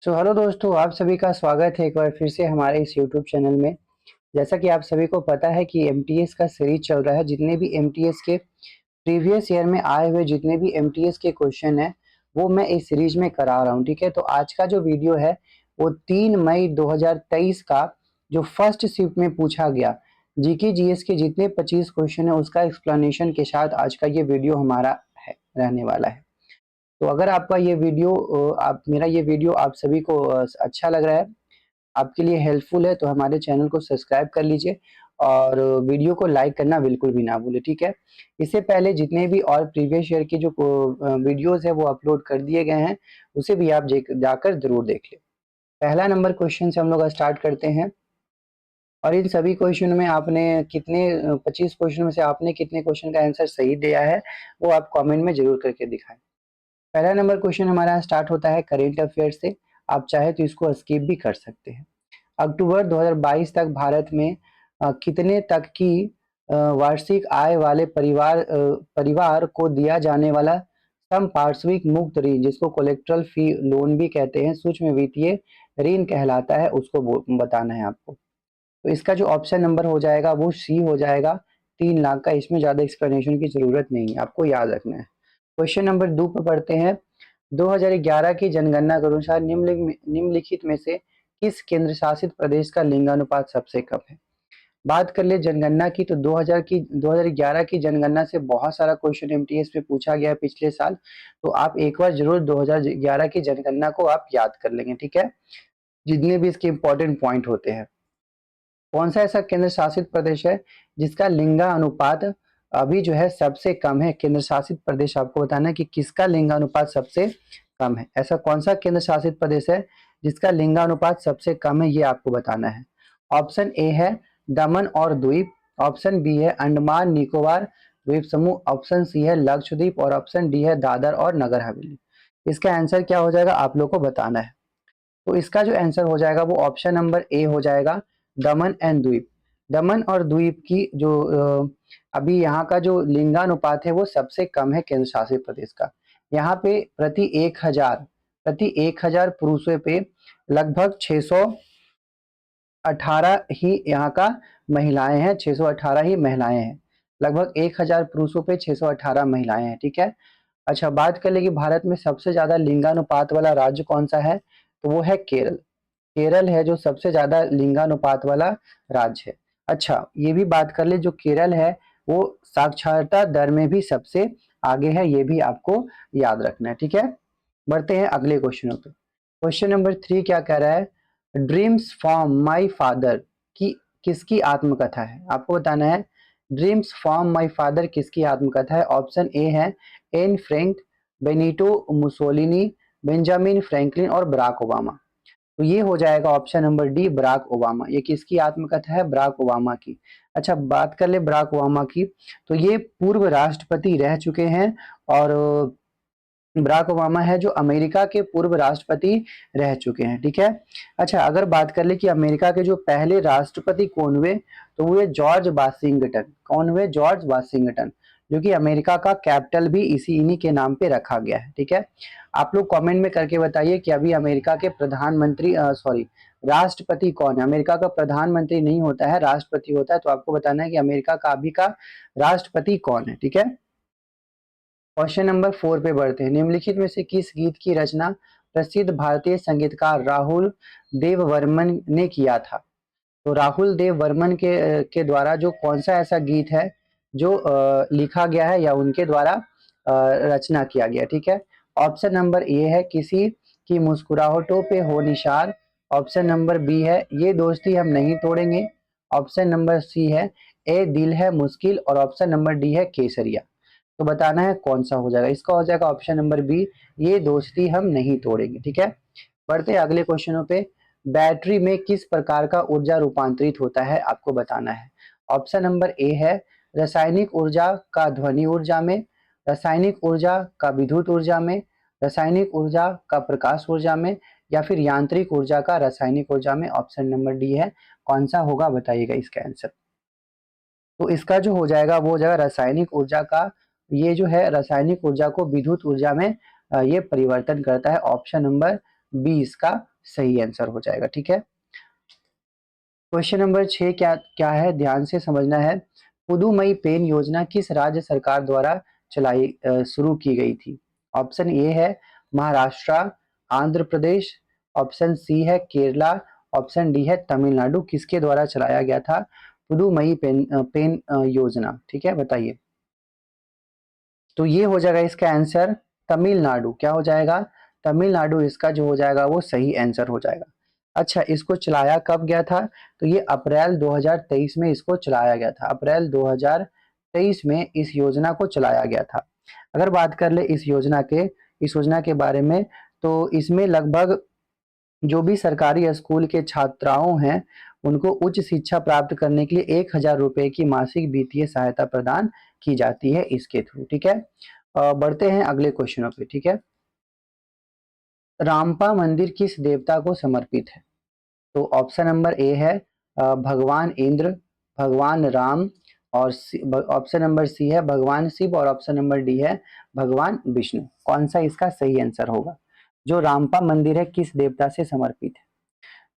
Hello दोस्तों, आप सभी का स्वागत है एक बार फिर से हमारे इस यूट्यूब चैनल में। जैसा कि आप सभी को पता है कि एमटीएस का सीरीज चल रहा है। जितने भी एमटीएस के प्रीवियस ईयर में आए हुए जितने भी एमटीएस के क्वेश्चन हैं वो मैं इस सीरीज में करा रहा हूँ। ठीक है, तो आज का जो वीडियो है वो 3 मई 2023 का जो फर्स्ट शिफ्ट में पूछा गया जीके जीएस के जितने 25 क्वेश्चन है उसका एक्सप्लेनेशन के साथ आज का ये वीडियो हमारा है रहने वाला है। तो अगर आपका ये वीडियो आप मेरा ये वीडियो आप सभी को अच्छा लग रहा है, आपके लिए हेल्पफुल है, तो हमारे चैनल को सब्सक्राइब कर लीजिए और वीडियो को लाइक करना बिल्कुल भी ना भूलें। ठीक है, इससे पहले जितने भी और प्रीवियस ईयर की जो वीडियोस है वो अपलोड कर दिए गए हैं, उसे भी आप जाकर जरूर देख लें। पहला नंबर क्वेश्चन से हम लोग स्टार्ट करते हैं। और इन सभी क्वेश्चन में आपने कितने 25 क्वेश्चन में से आपने कितने क्वेश्चन का आंसर सही दिया है वो आप कमेंट में जरूर करके दिखाएं। पहला नंबर क्वेश्चन हमारा स्टार्ट होता है करेंट अफेयर से। आप चाहे तो इसको स्किप भी कर सकते हैं। अक्टूबर 2022 तक भारत में कितने तक की वार्षिक आय वाले परिवार को दिया जाने वाला संपार्श्विक मुक्त ऋण, जिसको कोलेक्ट्रल फी लोन भी कहते हैं, सूक्ष्म वित्तीय ऋण कहलाता है, उसको बताना है आपको। तो इसका जो ऑप्शन नंबर हो जाएगा वो सी हो जाएगा, 3 लाख का। इसमें ज्यादा एक्सप्लेनेशन की जरूरत नहीं है, आपको याद रखना है। क्वेश्चन नंबर 2 पर पढ़ते हैं। 2011 की जनगणना के अनुसार निम्नलिखित में से किस केंद्र शासित प्रदेश का लिंगानुपात सबसे कम है? बात कर ले जनगणना की, तो 2011 की जनगणना से बहुत सारा क्वेश्चन एमटीएस पे पूछा गया है पिछले साल। तो आप एक बार जरूर 2011 की जनगणना को आप याद कर लेंगे। ठीक है, जितने भी इसके इंपॉर्टेंट पॉइंट होते हैं। कौन सा ऐसा केंद्र शासित प्रदेश है जिसका लिंगानुपात अभी जो है सबसे कम है? केंद्र शासित प्रदेश आपको बताना है कि किसका लिंगानुपात सबसे कम है। ऐसा कौन सा केंद्र शासित प्रदेश है जिसका लिंगानुपात सबसे कम है, ये आपको बताना है। ऑप्शन ए है दमन और द्वीप, ऑप्शन बी है अंडमान निकोबार द्वीप समूह, ऑप्शन सी है लक्षद्वीप और ऑप्शन डी है दादर और नगर हवेली। इसका आंसर क्या हो जाएगा आप लोग को बताना है। तो इसका जो आंसर हो जाएगा वो ऑप्शन नंबर ए हो जाएगा, दमन एंड द्वीप। दमन और द्वीप की जो अभी यहाँ का जो लिंगानुपात है वो सबसे कम है केंद्र शासित प्रदेश का। यहाँ पे प्रति 1000 पुरुषों पे लगभग 618 ही यहाँ का महिलाएं हैं, 618 ही महिलाएं हैं। लगभग 1000 पुरुषों पे 618 महिलाएं हैं। ठीक है, अच्छा बात कर ले कि भारत में सबसे ज्यादा लिंगानुपात वाला राज्य कौन सा है, तो वो है केरल। केरल है जो सबसे ज्यादा लिंगानुपात वाला राज्य है। अच्छा ये भी बात कर ले जो केरल है वो साक्षरता दर में भी सबसे आगे है, ये भी आपको याद रखना है। ठीक है, बढ़ते हैं अगले क्वेश्चनों पे। क्वेश्चन नंबर 3 क्या कह रहा है? ड्रीम्स फ्रॉम माई फादर की किसकी आत्मकथा है? आपको बताना है ड्रीम्स फ्रॉम माई फादर किसकी आत्मकथा है। ऑप्शन ए है Anne Frank, Benito Mussolini, Benjamin Franklin और बराक ओबामा। तो ये हो जाएगा option number D Barack Obama. ये किसकी आत्मकथा है? बराक ओबामा की। अच्छा बात कर ले बराक ओबामा की, तो ये पूर्व राष्ट्रपति रह चुके हैं। और बराक ओबामा है जो अमेरिका के पूर्व राष्ट्रपति रह चुके हैं। ठीक है, अच्छा अगर बात कर ले कि अमेरिका के जो पहले राष्ट्रपति कौन हुए, तो वो जॉर्ज वाशिंगटन। कौन हुए? जॉर्ज वाशिंगटन, जो कि अमेरिका का कैपिटल भी इन्हीं के नाम पे रखा गया है। ठीक है, आप लोग कमेंट में करके बताइए कि अभी अमेरिका के प्रधानमंत्री सॉरी राष्ट्रपति कौन है। अमेरिका का प्रधानमंत्री नहीं होता है, राष्ट्रपति होता है। तो आपको बताना है कि अमेरिका का अभी का राष्ट्रपति कौन है। ठीक है, क्वेश्चन नंबर 4 पे बढ़ते हैं। निम्नलिखित में से किस गीत की रचना प्रसिद्ध भारतीय संगीतकार राहुल देव वर्मन ने किया था? तो राहुल देव वर्मन के द्वारा जो कौन सा ऐसा गीत है जो लिखा गया है या उनके द्वारा रचना किया गया? ठीक है, ऑप्शन नंबर ए है किसी की मुस्कुराहटों पे हो निशार, ऑप्शन नंबर बी है ये दोस्ती हम नहीं तोड़ेंगे, ऑप्शन नंबर सी है ए दिल है मुश्किल और ऑप्शन नंबर डी है केसरिया। तो बताना है कौन सा हो जाएगा। इसका हो जाएगा ऑप्शन नंबर बी, ये दोस्ती हम नहीं तोड़ेंगे। ठीक है, बढ़ते हैं अगले क्वेश्चनों पे। बैटरी में किस प्रकार का ऊर्जा रूपांतरित होता है आपको बताना है। ऑप्शन नंबर ए है रासायनिक ऊर्जा का ध्वनि ऊर्जा में, रासायनिक ऊर्जा का विद्युत ऊर्जा में, रासायनिक ऊर्जा का प्रकाश ऊर्जा में, या फिर यांत्रिक ऊर्जा का रासायनिक ऊर्जा में। ऑप्शन नंबर डी है, कौन सा होगा बताइएगा इसका आंसर। तो इसका जो हो जाएगा वो हो जाएगा रासायनिक ऊर्जा का। ये जो है रासायनिक ऊर्जा को विद्युत ऊर्जा में ये परिवर्तन करता है। ऑप्शन नंबर बी इसका सही आंसर हो जाएगा। ठीक है, क्वेश्चन नंबर 6 क्या क्या है, ध्यान से समझना है। पुदुमई पेन योजना किस राज्य सरकार द्वारा शुरू की गई थी? ऑप्शन ए है महाराष्ट्र, आंध्र प्रदेश, ऑप्शन सी है केरला, ऑप्शन डी है तमिलनाडु। किसके द्वारा चलाया गया था पुदुमई पेन योजना? ठीक है, बताइए। तो ये हो जाएगा इसका आंसर तमिलनाडु। क्या हो जाएगा? तमिलनाडु इसका जो हो जाएगा वो सही आंसर हो जाएगा। अच्छा, इसको चलाया कब गया था? तो ये अप्रैल 2023 में इसको चलाया गया था। अप्रैल 2023 में इस योजना को चलाया गया था। अगर बात कर ले इस योजना के बारे में, तो इसमें लगभग जो भी सरकारी स्कूल के छात्राओं हैं उनको उच्च शिक्षा प्राप्त करने के लिए 1,000 रुपए की मासिक वित्तीय सहायता प्रदान की जाती है इसके थ्रू। ठीक है, बढ़ते हैं अगले क्वेश्चनों पे। ठीक है, रामपा मंदिर किस देवता को समर्पित है? तो ऑप्शन नंबर ए है भगवान इंद्र, भगवान राम, और ऑप्शन नंबर सी है भगवान शिव, और ऑप्शन नंबर डी है भगवान विष्णु। कौन सा इसका सही आंसर होगा? जो रामपा मंदिर है किस देवता से समर्पित है?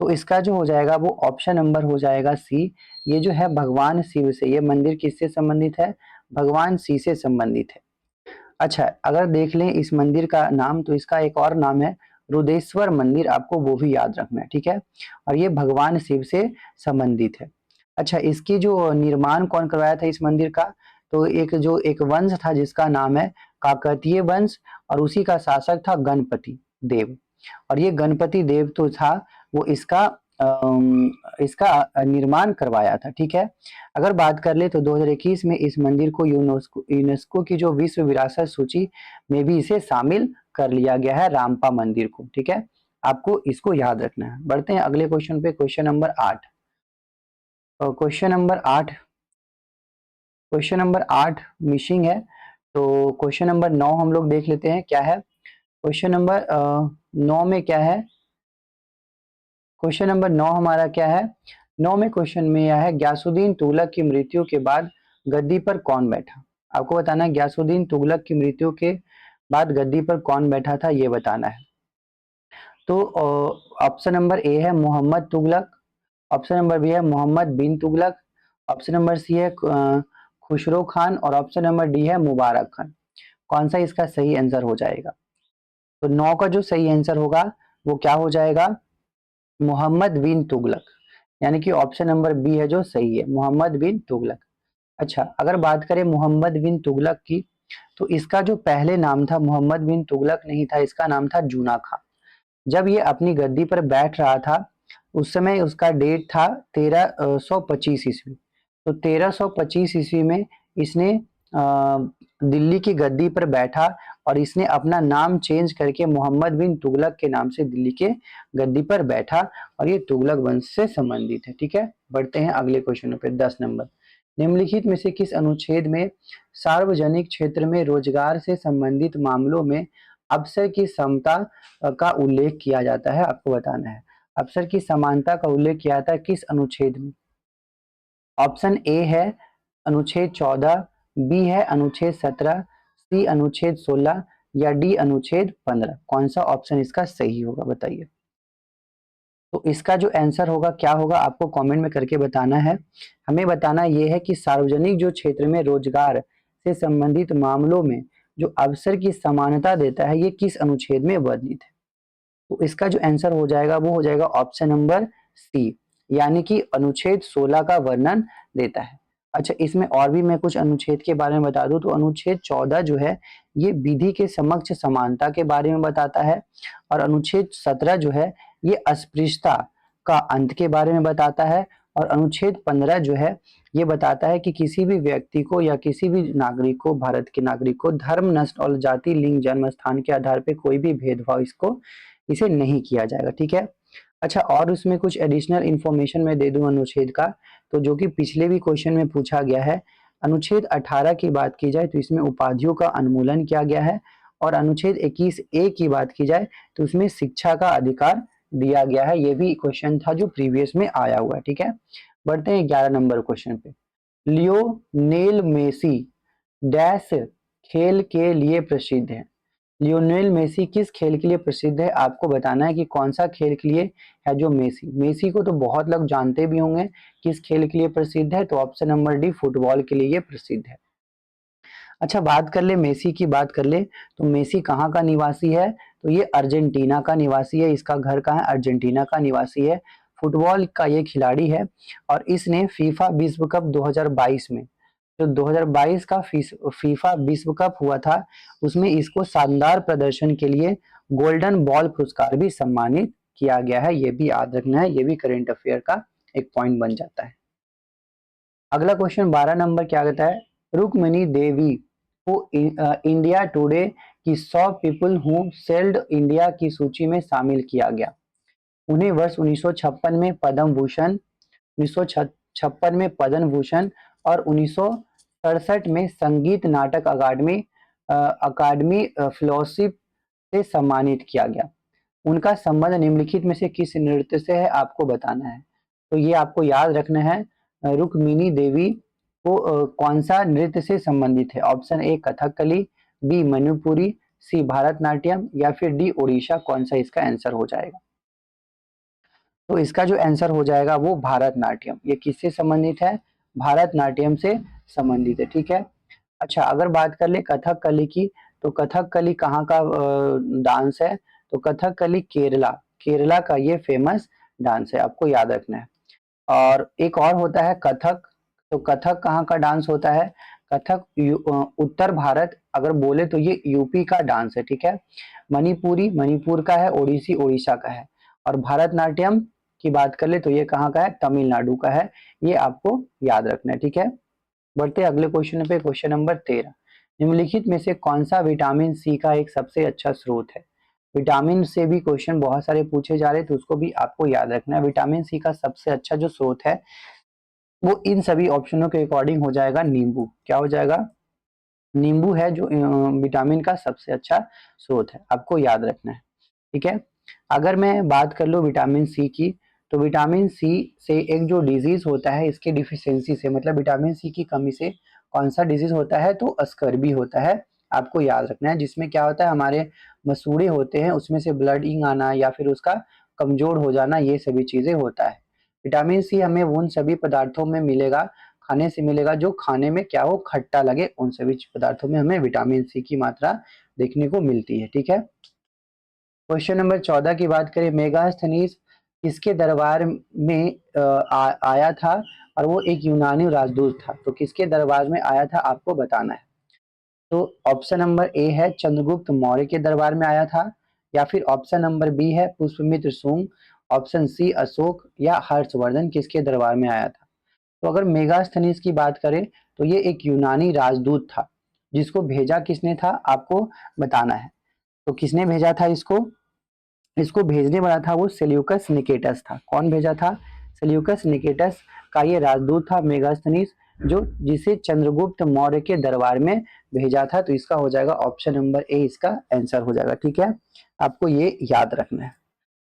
तो इसका जो हो जाएगा वो ऑप्शन नंबर हो जाएगा सी। ये जो है भगवान शिव से, ये मंदिर किससे संबंधित है? भगवान शिव से संबंधित है। अच्छा, अगर देख लें इस मंदिर का नाम, तो इसका एक और नाम है रुद्रेश्वर मंदिर, आपको वो भी याद रखना है। ठीक है, और ये भगवान शिव से संबंधित है। अच्छा, इसकी जो निर्माण कौन करवाया था इस मंदिर का? तो एक वंश था जिसका नाम है काकतीय वंश, और उसी का शासक था गणपति देव। और ये गणपति देव तो था वो इसका निर्माण करवाया था। ठीक है, अगर बात कर ले तो 2021 में इस मंदिर को यूनेस्को की जो विश्व विरासत सूची में भी इसे शामिल कर लिया गया है, रामपा मंदिर को। ठीक है, आपको इसको याद रखना है। बढ़ते हैं अगले क्वेश्चन पे, question number 8। Question number 8 question number 8 missing है, तो क्वेश्चन नंबर 9 हम लोग देख लेते हैं क्या है। क्वेश्चन नंबर 9 में क्या है? क्वेश्चन नंबर 9 हमारा क्या है? 9 में क्वेश्चन में यह है ग्यासुद्दीन तुगलक की मृत्यु के बाद गद्दी पर कौन बैठा? आपको बताना है ग्यासुद्दीन तुगलक की मृत्यु के बाद गद्दी पर कौन बैठा था, ये बताना है। तो ऑप्शन नंबर ए है Mohammad Tughlaq, option number B है Mohammad bin Tughlaq, option number C है खुसरो खान, और ऑप्शन नंबर डी है मुबारक खान। कौन सा इसका सही आंसर हो जाएगा? तो 9 का जो सही आंसर होगा वो क्या हो जाएगा? मोहम्मद बिन तुगलक, यानी कि ऑप्शन नंबर बी है जो सही है, मोहम्मद बिन तुगलक। अच्छा, अगर बात करें मोहम्मद बिन तुगलक की, तो इसका जो पहले नाम था मोहम्मद बिन तुगलक नहीं था, इसका नाम था जूना खां। जब ये अपनी गद्दी पर बैठ रहा था उस समय उसका डेट था 1325 ईस्वी। तो 1325 ईस्वी में इसने दिल्ली की गद्दी पर बैठा, और इसने अपना नाम चेंज करके मोहम्मद बिन तुगलक के नाम से दिल्ली के गद्दी पर बैठा, और ये तुगलक वंश से संबंधित है। ठीक है, बढ़ते हैं अगले क्वेश्चन पे, 10 नंबर। निम्नलिखित में से किस अनुच्छेद में सार्वजनिक क्षेत्र में रोजगार से संबंधित मामलों में अवसर की समता का उल्लेख किया जाता है? आपको बताना है। अवसर की समानता का उल्लेख किया जाता है किस अनुच्छेद में? ऑप्शन ए है अनुच्छेद 14, बी है अनुच्छेद 17, सी अनुच्छेद 16, या डी अनुच्छेद 15। कौन सा ऑप्शन इसका सही होगा, बताइए। तो इसका जो आंसर होगा क्या होगा, आपको कमेंट में करके बताना है। हमें बताना ये है कि सार्वजनिक जो क्षेत्र में रोजगार से संबंधित मामलों में जो अवसर की समानता देता है ये किस अनुच्छेद में वर्णित है? तो इसका जो आंसर हो जाएगा वो हो जाएगा ऑप्शन नंबर सी, यानी कि अनुच्छेद 16 का वर्णन देता है। अच्छा, इसमें और भी मैं कुछ अनुच्छेद के बारे में बता दूं, तो अनुच्छेद 14 जो है ये विधि के समक्ष समानता के बारे में बताता है, और अनुच्छेद 17 जो है ये अस्पृश्यता का अंत के बारे में बताता है, और अनुच्छेद 15 जो है ये बताता है कि किसी भी व्यक्ति को या किसी भी नागरिक को, भारत के नागरिक को धर्म, नस्ल और जाति, लिंग, जन्म स्थान के आधार पर कोई भी भेदभाव इसे नहीं किया जाएगा। ठीक है, अच्छा, और उसमें कुछ एडिशनल इंफॉर्मेशन मैं दे दूं अनुच्छेद का, तो जो कि पिछले भी क्वेश्चन में पूछा गया है। अनुच्छेद 18 की बात की जाए तो इसमें उपाधियों का उन्मूलन किया गया है, और अनुच्छेद 21 ए की बात की जाए तो उसमें शिक्षा का अधिकार दिया गया है। ये भी क्वेश्चन था जो प्रीवियस में आया हुआ है। ठीक है, बढ़ते हैं 11 नंबर क्वेश्चन पे। लियोनेल मेसी डैश खेल के लिए प्रसिद्ध है? लियोनेल मेसी किस खेल के लिए प्रसिद्ध है? आपको बताना है कि कौन सा खेल के लिए है जो मेसी। मेसी को तो बहुत लोग जानते भी होंगे, किस खेल के लिए प्रसिद्ध है? तो ऑप्शन नंबर डी, फुटबॉल के लिए ये प्रसिद्ध है। अच्छा, बात कर ले मेसी की, बात कर ले तो मेसी कहाँ का निवासी है? तो ये अर्जेंटीना का निवासी है। इसका घर कहाँ है? अर्जेंटीना का निवासी है। फुटबॉल का ये खिलाड़ी है और इसने फीफा विश्व कप 2022 में, जो 2022 का फीफा विश्व कप हुआ था, उसमें इसको शानदार प्रदर्शन के लिए गोल्डन बॉल पुरस्कार भी सम्मानित किया गया है। ये भी याद रखना है, ये भी करंट अफेयर का एक पॉइंट बन जाता है। अगला क्वेश्चन 12 नंबर क्या कहता है? रुक्मिणी देवी को इंडिया टुडे की 100 पीपल हु सेल्ड इंडिया की सूची में शामिल किया गया। उन्हें वर्ष 1956 में पद्म भूषण, 1956 में पद्म भूषण और 1967 में संगीत नाटक अकादमी अकादमी फेलोशिप से सम्मानित किया गया। उनका संबंध निम्नलिखित में से किस नृत्य से है? आपको बताना है। तो ये आपको याद रखना है, रुक्मिणी देवी को कौन सा नृत्य से संबंधित है? Option A Kathakali, B Manipuri, C Bharatanatyam या फिर डी ओडिशा। कौन सा इसका आंसर हो जाएगा? तो इसका जो आंसर हो जाएगा वो भारतनाट्यम। ये किससे संबंधित है? भारतनाट्यम से संबंधित है। ठीक है। अच्छा, अगर बात कर ले कथकली की, तो कथकली कहाँ का डांस है? तो कथकली केरला, केरला का ये फेमस डांस है, आपको याद रखना है। और एक और होता है कथक। तो कथक कहाँ का डांस होता है? कथक उत्तर भारत अगर बोले तो ये यूपी का डांस है। ठीक है। मणिपुरी मणिपुर का है, ओडिसी ओडिशा का है। और भारतनाट्यम की बात कर ले तो ये कहाँ का है? तमिलनाडु का है। ये आपको याद रखना है। ठीक है। बढ़ते अगले क्वेश्चन पे, क्वेश्चन नंबर 13। निम्नलिखित में से कौन सा विटामिन सी का एक सबसे अच्छा स्रोत है? विटामिन से भी क्वेश्चन बहुत सारे पूछे जा रहे हैं, तो उसको भी आपको याद रखना है। विटामिन सी का सबसे अच्छा जो स्रोत है वो इन सभी ऑप्शनों के अकॉर्डिंग हो जाएगा नींबू। क्या हो जाएगा? नींबू है जो विटामिन का सबसे अच्छा स्रोत है, आपको याद रखना है। ठीक है। अगर मैं बात कर लूँ विटामिन सी की, तो विटामिन सी से एक जो डिजीज होता है इसके डिफिशियंसी से, मतलब विटामिन सी की कमी से कौन सा डिजीज होता है? तो स्कर्वी होता है, आपको याद रखना है। जिसमें क्या होता है, हमारे मसूड़े होते हैं उसमें से ब्लडिंग आना या फिर उसका कमजोर हो जाना, ये सभी चीजें होता है। विटामिन सी हमें उन सभी पदार्थों में मिलेगा, खाने से मिलेगा जो खाने में क्या हो, खट्टा लगे। उन सभी पदार्थों में हमें विटामिन सी की मात्रा देखने को मिलती है। ठीक है। क्वेश्चन नंबर 14 की बात करें, मेगास्थनीज किसके दरबार में आया था? और वो एक यूनानी राजदूत था। तो किसके दरबार में आया था आपको बताना है। तो ऑप्शन नंबर ए है चंद्रगुप्त मौर्य के दरबार में आया था, या फिर ऑप्शन नंबर बी है पुष्पमित्र सुंग, ऑप्शन सी अशोक या हर्षवर्धन किसके दरबार में आया था? तो अगर मेगास्थनीज की बात करें तो ये एक यूनानी राजदूत था। जिसको भेजा किसने था आपको बताना है। तो किसने भेजा था इसको? इसको भेजने वाला था वो सेल्यूकस निकेटस था। कौन भेजा था? सेल्यूकस निकेटस का ये राजदूत था मेगास्थनीज, जो जिसे चंद्रगुप्त मौर्य के दरबार में भेजा था। तो इसका हो जाएगा ऑप्शन नंबर ए, इसका आंसर हो जाएगा। ठीक है, आपको ये याद रखना है।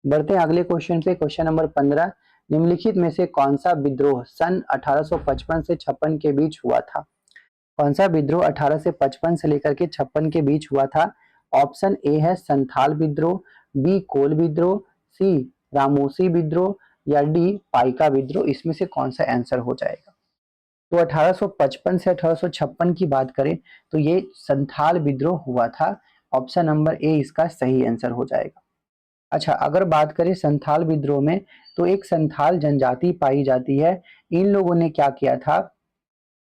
बढ़ते हैं अगले क्वेश्चन पे, क्वेश्चन नंबर 15। निम्नलिखित में से कौन सा विद्रोह सन 1855 से 56 के बीच हुआ था? कौन सा विद्रोह 1855 से लेकर के 56 के बीच हुआ था? ऑप्शन ए है संथाल विद्रोह, बी कोल विद्रोह, सी रामोसी विद्रोह या डी पाइका विद्रोह। इसमें से कौन सा आंसर हो जाएगा? तो 1855 से 1856 की बात करें तो ये संथाल विद्रोह हुआ था। ऑप्शन नंबर ए इसका सही आंसर हो जाएगा। अच्छा, अगर बात करें संथाल विद्रोह में, तो एक संथाल जनजाति पाई जाती है। इन लोगों ने क्या किया था?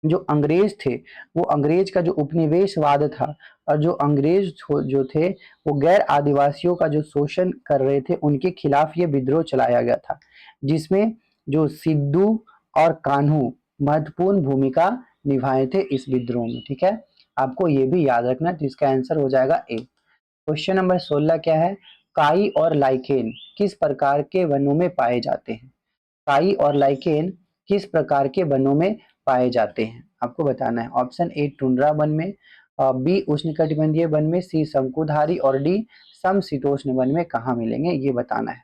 जो अंग्रेज थे, वो अंग्रेज का जो उपनिवेशवाद था, और जो अंग्रेज जो थे वो गैर आदिवासियों का जो शोषण कर रहे थे, उनके खिलाफ ये विद्रोह चलाया गया था। जिसमें जो सिद्धू और कान्हू महत्वपूर्ण भूमिका निभाए थे इस विद्रोह में। ठीक है, आपको ये भी याद रखना, तो इसका आंसर हो जाएगा ए। क्वेश्चन नंबर 16 क्या है? काई और लाइकेन किस प्रकार के वनों में पाए जाते हैं? काई और लाइकेन किस प्रकार के वनों में पाए जाते हैं? आपको बताना है। ऑप्शन ए टुंड्रा वन में, बी उष्णकटिबंधीय वन में, सी शंकुधारी और डी समशीतोष्ण वन में कहाँ मिलेंगे, ये बताना है।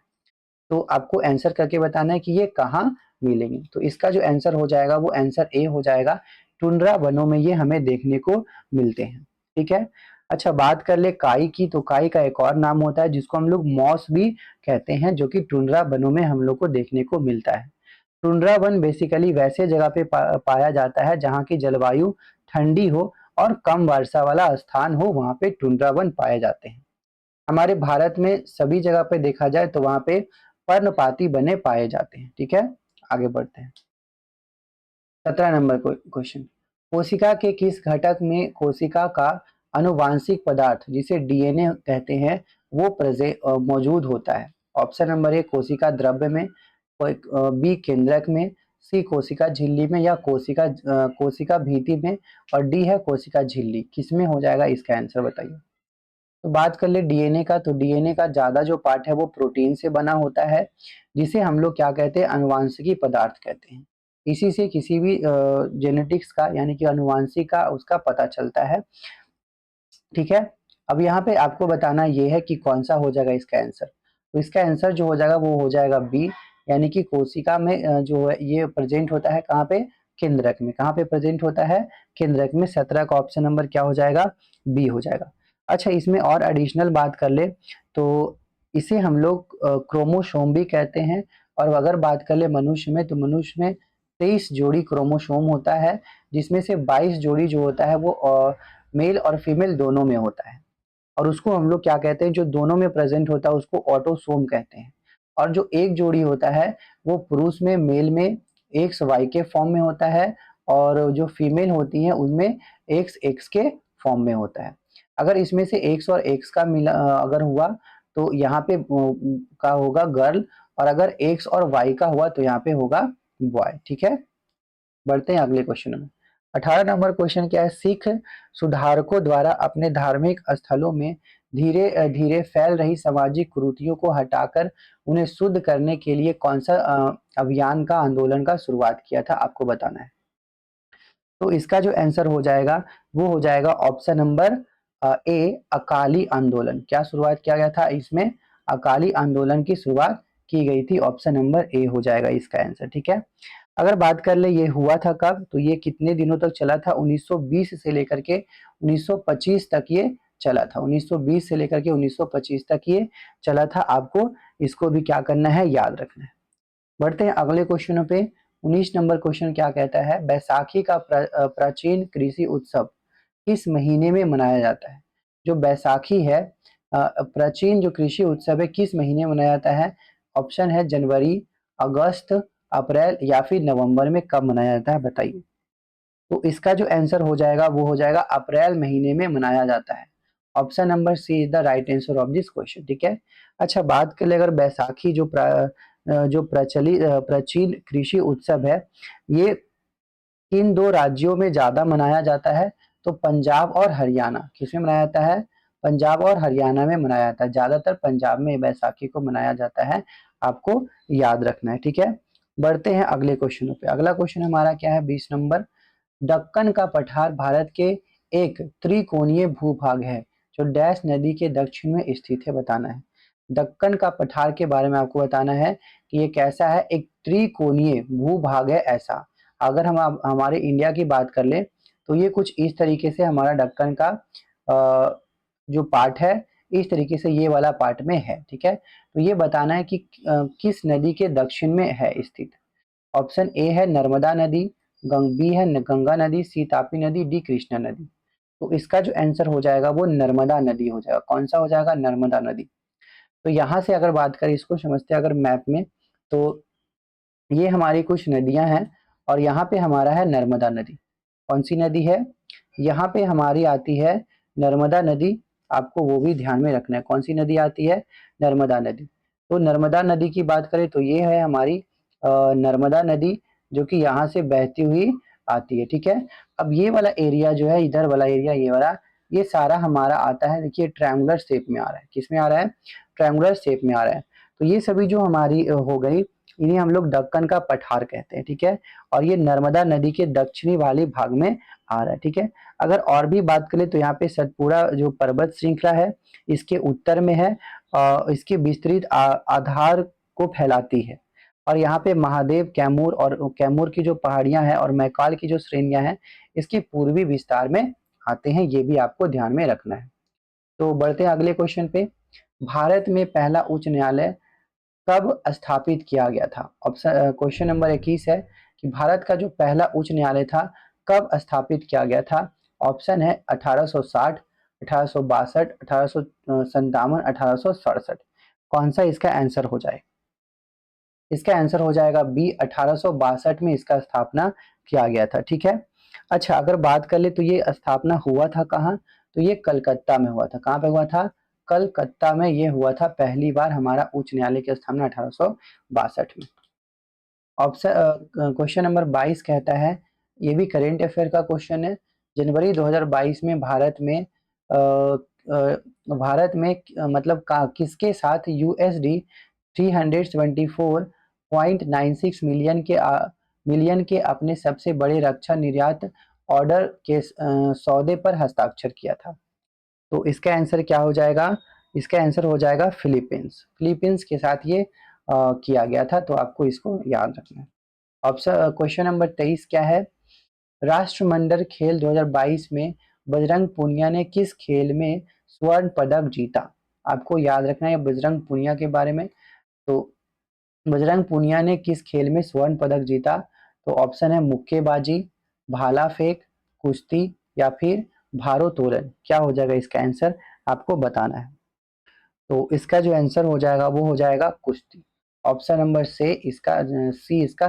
तो आपको आंसर करके बताना है कि ये कहाँ मिलेंगे। तो इसका जो आंसर हो जाएगा वो आंसर ए हो जाएगा, टुंड्रा वनों में ये हमें देखने को मिलते हैं। ठीक है। अच्छा, बात कर ले काई की, तो काई का एक और नाम होता है जिसको हम लोग मॉस भी कहते हैं, जो कि टुंड्रा वनों में हम लोग को देखने को मिलता है। टुंड्रा वन बेसिकली वैसे जगह पे पाया जाता है जहाँ की जलवायु ठंडी हो और कम वर्षा वाला स्थान हो, वहाँ पे टुंड्रा वन पाए जाते हैं। हमारे भारत में सभी जगह पे देखा जाए तो वहाँ पे पर्णपाती बने पाए जाते हैं। ठीक है, आगे बढ़ते हैं। 17 नंबर क्वेश्चन, कोशिका के किस घटक में कोशिका का अनुवांशिक पदार्थ जिसे डीएनए कहते हैं वो मौजूद होता है? ऑप्शन नंबर ए कोशिका द्रव्य में, बी केंद्रक में, सी कोशिका झिल्ली में, या कोशिका भीति में, और डी है कोशिका झिल्ली। किसमें हो जाएगा इसका आंसर बताइए। तो बात कर ले डीएनए का, तो डीएनए का ज्यादा जो पार्ट है वो प्रोटीन से बना होता है, जिसे हम लोग क्या कहते हैं, अनुवांशिकी पदार्थ कहते हैं। इसी से किसी भी जेनेटिक्स का यानी कि अनुवांशिक का उसका पता चलता है। ठीक है, अब यहाँ पे आपको बताना ये है कि कौन सा हो जाएगा इसका आंसर। तो इसका आंसर जो हो जाएगा वो हो जाएगा बी, यानी कि कोशिका में जो है ये प्रेजेंट होता है कहाँ पे, केंद्रक में। कहाँ पे प्रेजेंट होता है, केंद्रक में। 17 का ऑप्शन नंबर क्या हो जाएगा, बी हो जाएगा। अच्छा, इसमें और एडिशनल बात कर ले तो इसे हम लोग क्रोमोसोम भी कहते हैं। और अगर बात कर ले मनुष्य में, तो मनुष्य में 23 जोड़ी क्रोमोसोम होता है, जिसमें से 22 जोड़ी जो होता है वो मेल और फीमेल दोनों में होता है। और उसको हम लोग क्या कहते हैं, जो दोनों में प्रेजेंट होता है उसको ऑटोसोम कहते हैं। और जो एक जोड़ी होता है वो पुरुष में, मेल में एक्स वाई के फॉर्म में होता है, और जो फीमेल होती है उनमें एक्स एक्स के फॉर्म में होता है। अगर इसमें से एक्स और एक्स का मिला अगर हुआ तो यहाँ पे का होगा गर्ल, और अगर एक्स और वाई का हुआ तो यहाँ पे होगा बॉय। ठीक है, बढ़ते हैं अगले क्वेश्चन में। 18 नंबर क्वेश्चन क्या है, सिख सुधारकों द्वारा अपने धार्मिक स्थलों में धीरे धीरे फैल रही सामाजिक कुरीतियों को हटाकर उन्हें शुद्ध करने के लिए कौन सा अभियान का, आंदोलन का शुरुआत किया था, आपको बताना है। तो इसका जो आंसर हो जाएगा वो हो जाएगा ऑप्शन नंबर ए, अकाली आंदोलन। क्या शुरुआत किया गया था इसमें, अकाली आंदोलन की शुरुआत की गई थी। ऑप्शन नंबर ए हो जाएगा इसका आंसर। ठीक है, अगर बात कर ले ये हुआ था कब, तो ये कितने दिनों तक चला था, 1920 से लेकर के 1925 तक ये चला था। 1920 से लेकर के 1925 तक ये चला था। आपको इसको भी क्या करना है, याद रखना है। बढ़ते हैं अगले क्वेश्चनों पे। 19 नंबर क्वेश्चन क्या कहता है, बैसाखी का प्राचीन कृषि उत्सव किस महीने में मनाया जाता है? जो बैसाखी है, प्राचीन जो कृषि उत्सव है, किस महीने में मनाया जाता है? ऑप्शन है जनवरी, अगस्त, अप्रैल, या फिर नवंबर में। कब मनाया जाता है बताइए। तो इसका जो आंसर हो जाएगा वो हो जाएगा अप्रैल महीने में मनाया जाता है। Option number C is the right answer of this question. ठीक है, अच्छा, बात कर ले अगर बैसाखी जो प्राचीन कृषि उत्सव है, ये किन दो राज्यों में ज्यादा मनाया जाता है? तो पंजाब और हरियाणा। किसमें मनाया जाता है? पंजाब और हरियाणा में मनाया जाता है। ज्यादातर पंजाब में बैसाखी को मनाया जाता है, आपको याद रखना है। ठीक है, बढ़ते हैं अगले क्वेश्चनों पे। अगला क्वेश्चन हमारा क्या है, 20 नंबर। दक्कन का पठार भारत के एक त्रिकोणीय भूभाग है जो डैश नदी के दक्षिण में स्थित है, बताना है। दक्कन का पठार के बारे में आपको बताना है कि ये कैसा है, एक त्रिकोणीय भूभाग है ऐसा। अगर हम हमारे इंडिया की बात कर ले तो ये कुछ इस तरीके से हमारा दक्कन का जो पार्ट है, इस तरीके से ये वाला पार्ट में है। ठीक है, तो ये बताना है कि किस नदी के दक्षिण में है स्थित। ऑप्शन ए है नर्मदा नदी, बी है गंगा नदी, सी तापी नदी, डी कृष्णा नदी। तो इसका जो आंसर हो जाएगा वो नर्मदा नदी हो जाएगा। कौन सा हो जाएगा, नर्मदा नदी। तो यहाँ से अगर बात करें, इसको समझते हैं अगर मैप में, तो ये हमारी कुछ नदियां हैं, और यहाँ पे हमारा है नर्मदा नदी। कौन सी नदी है, यहाँ पे हमारी आती है नर्मदा नदी। आपको वो भी ध्यान में रखना है, कौन सी नदी आती है, नर्मदा नदी। तो नर्मदा नदी की बात करें तो ये है हमारी नर्मदा नदी, जो कि यहाँ से बहती हुई आती है। ठीक है, अब ये वाला एरिया जो है, इधर वाला एरिया, ये वाला, ये सारा हमारा आता है, देखिए ट्रायंगुलर शेप में आ रहा है। किस में आ रहा है, ट्रायंगुलर शेप में आ रहा है। तो ये सभी जो हमारी हो गई, इन्हें हम लोग दक्कन का पठार कहते हैं। ठीक है, और ये नर्मदा नदी के दक्षिणी वाले भाग में आ रहा है। ठीक है, अगर और भी बात करें तो यहाँ पे सतपुड़ा जो पर्वत श्रृंखला है, इसके उत्तर में है, इसके विस्तृत आधार को फैलाती है। और यहाँ पे महादेव, कैमूर, और कैमूर की जो पहाड़ियां हैं और मैकाल की जो श्रेणियां हैं, इसके पूर्वी विस्तार में आते हैं। ये भी आपको ध्यान में रखना है। तो बढ़ते हैं अगले क्वेश्चन पे। भारत में पहला उच्च न्यायालय कब स्थापित किया गया था? ऑप्शन क्वेश्चन नंबर 21 है कि भारत का जो पहला उच्च न्यायालय था कब स्थापित किया गया था? ऑप्शन है 1860, 1862, 1857, 1867। कौन सा इसका आंसर हो जाए? इसका आंसर हो जाएगा बी, 1862 में इसका स्थापना किया गया था। ठीक है। अच्छा, अगर बात कर ले तो ये स्थापना हुआ था कहाँ? तो ये कलकत्ता में हुआ था। कहाँ पे हुआ था? कलकत्ता में ये हुआ था पहली बार हमारा उच्च न्यायालय की स्थापना 1862 में। ऑप्शन क्वेश्चन नंबर 22 कहता है, ये भी करेंट अफेयर का क्वेश्चन है। जनवरी 2022 में भारत में मतलब किसके साथ यूएसडी 374.96 मिलियन के अपने सबसे बड़े रक्षा निर्यात ऑर्डर के सौदे पर हस्ताक्षर किया था? तो इसका आंसर क्या हो जाएगा? इसका आंसर हो जाएगा फिलीपींस। फिलीपींस के साथ ये किया गया था, तो आपको इसको याद रखना है। ऑप्शन क्वेश्चन नंबर 23 क्या है? राष्ट्रमंडल खेल 2022 में बजरंग पूनिया ने किस खेल में स्वर्ण पदक जीता? आपको याद रखना है बजरंग पूनिया के बारे में। तो बजरंग पूनिया ने किस खेल में स्वर्ण पदक जीता? तो ऑप्शन है मुक्केबाजी, भाला फेंक, कुश्ती या फिर भारोत्तोलन। क्या हो जाएगा इसका आंसर? आपको बताना है। तो इसका जो आंसर हो जाएगा वो हो जाएगा कुश्ती। ऑप्शन नंबर सी इसका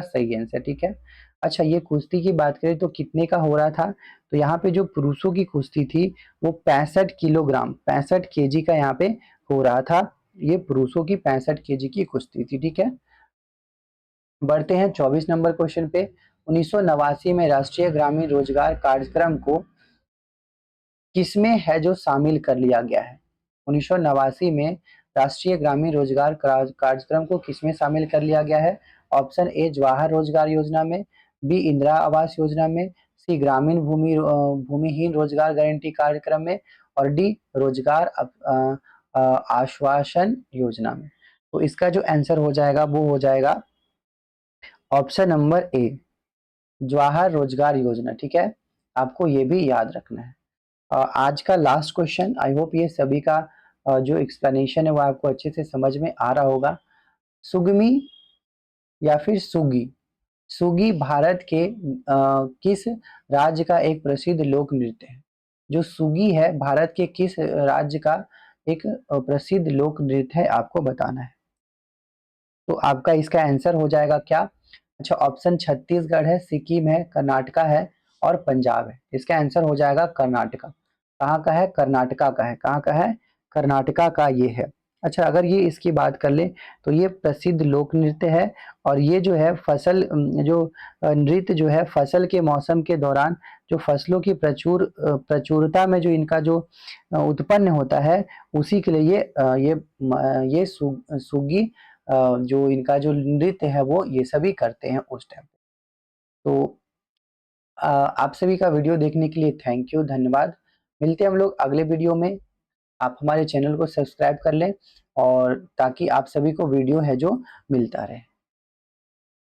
सही आंसर। ठीक है। अच्छा, ये कुश्ती की बात करें तो कितने का हो रहा था? तो यहाँ पे जो पुरुषों की कुश्ती थी वो 65 किलोग्राम 65 केजी का यहाँ पे हो रहा था। ये पुरुषों की 65 केजी की कुश्ती थी। ठीक है। बढ़ते हैं 24 नंबर क्वेश्चन पे। 1989 में राष्ट्रीय ग्रामीण रोजगार कार्यक्रम को किसमें है जो शामिल कर लिया गया है? 1989 में राष्ट्रीय ग्रामीण रोजगार कार्यक्रम को किसमें शामिल कर लिया गया है? ऑप्शन ए जवाहर रोजगार योजना में, बी इंदिरा आवास योजना में, सी ग्रामीण भूमिहीन रोजगार गारंटी कार्यक्रम में, और डी रोजगार आश्वासन योजना में। तो इसका जो आंसर हो जाएगा वो हो जाएगा ऑप्शन नंबर ए, जवाहर रोजगार योजना। ठीक है। आपको ये भी याद रखना है। आज का लास्ट क्वेश्चन, आई होप ये सभी का जो एक्सप्लेनेशन है वो आपको अच्छे से समझ में आ रहा होगा। सुगमी या फिर सुगी, सुगी भारत के किस राज्य का एक प्रसिद्ध लोक नृत्य है? जो सुगी है भारत के किस राज्य का एक प्रसिद्ध लोक नृत्य है, आपको बताना है। तो आपका इसका आंसर हो जाएगा क्या? अच्छा, ऑप्शन छत्तीसगढ़ है, सिक्किम है, कर्नाटका है और पंजाब है। इसका आंसर हो जाएगा कर्नाटका। कहाँ का है? कर्नाटका का है। कहाँ का है? कर्नाटका का ये है। अच्छा, अगर ये इसकी बात कर ले तो ये प्रसिद्ध लोक नृत्य है और ये जो है नृत्य जो है फसल के मौसम के दौरान जो फसलों की प्रचुरता में जो इनका जो उत्पन्न होता है उसी के लिए सुगी जो इनका जो नृत्य है वो ये सभी करते हैं उस टाइम पे। तो आप सभी का वीडियो देखने के लिए थैंक यू, धन्यवाद। मिलते हैं हम लोग अगले वीडियो में। आप हमारे चैनल को सब्सक्राइब कर लें और ताकि आप सभी को वीडियो है जो मिलता रहे।